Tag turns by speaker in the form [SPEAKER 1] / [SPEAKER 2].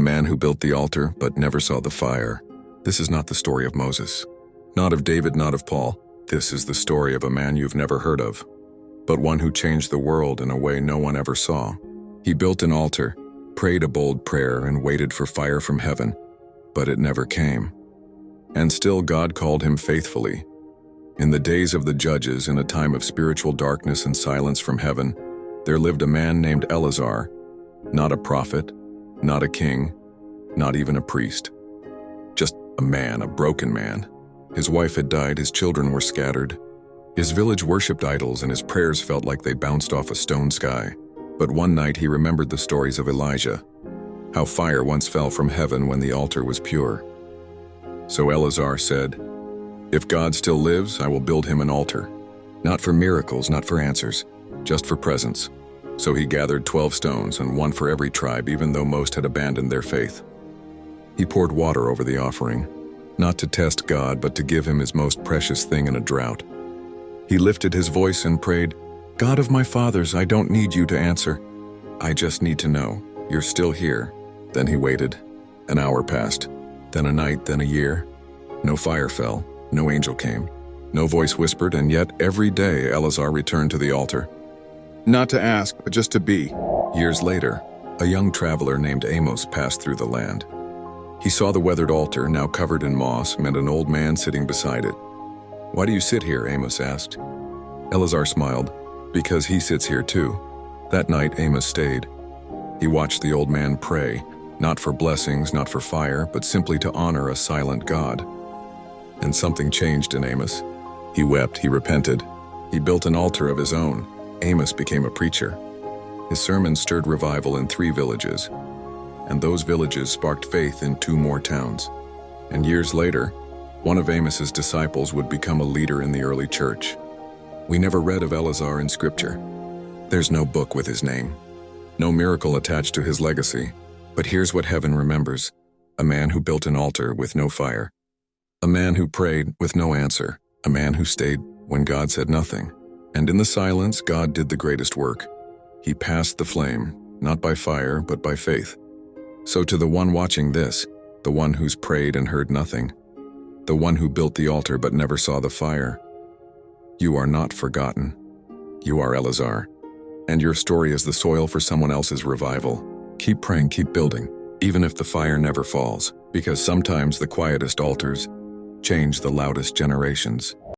[SPEAKER 1] man who built the altar but never saw the fire. This is not the story of Moses, not of David, not of Paul. This is the story of a man you've never heard of, but one who changed the world in a way no one ever saw. He built an altar, prayed a bold prayer, and waited for fire from heaven, but it never came. And still God called him faithfully. In the days of the judges, in a time of spiritual darkness and silence from heaven, there lived a man named Eleazar, not a prophet, not a king, not even a priest. Just a man, a broken man. His wife had died, his children were scattered. His village worshipped idols, and his prayers felt like they bounced off a stone sky. But one night he remembered the stories of Elijah, how fire once fell from heaven when the altar was pure. So Eleazar said, "If God still lives, I will build him an altar. Not for miracles, not for answers, just for presence." So he gathered 12 stones, and one for every tribe, even though most had abandoned their faith. He poured water over the offering, not to test God, but to give him his most precious thing in a drought. He lifted his voice and prayed, "God of my fathers, I don't need you to answer. I just need to know you're still here." Then he waited. An hour passed, then a night, then a year. No fire fell, no angel came, no voice whispered, and yet every day Eleazar returned to the altar. Not to ask, but just to be. Years later, a young traveler named Amos passed through the land. He saw the weathered altar, now covered in moss, and an old man sitting beside it. "Why do you sit here?" Amos asked. Eleazar smiled. "Because he sits here too." That night, Amos stayed. He watched the old man pray, not for blessings, not for fire, but simply to honor a silent God. And something changed in Amos. He wept, he repented. He built an altar of his own. Amos became a preacher. His sermons stirred revival in 3 villages, and those villages sparked faith in 2 more towns. And years later, one of Amos's disciples would become a leader in the early church. We never read of Eleazar in Scripture. There's no book with his name, no miracle attached to his legacy. But here's what heaven remembers: a man who built an altar with no fire, a man who prayed with no answer, a man who stayed when God said nothing. And in the silence, God did the greatest work. He passed the flame, not by fire, but by faith. So to the one watching this, the one who's prayed and heard nothing, the one who built the altar but never saw the fire, you are not forgotten. You are Eleazar, and your story is the soil for someone else's revival. Keep praying, keep building, even if the fire never falls, because sometimes the quietest altars change the loudest generations.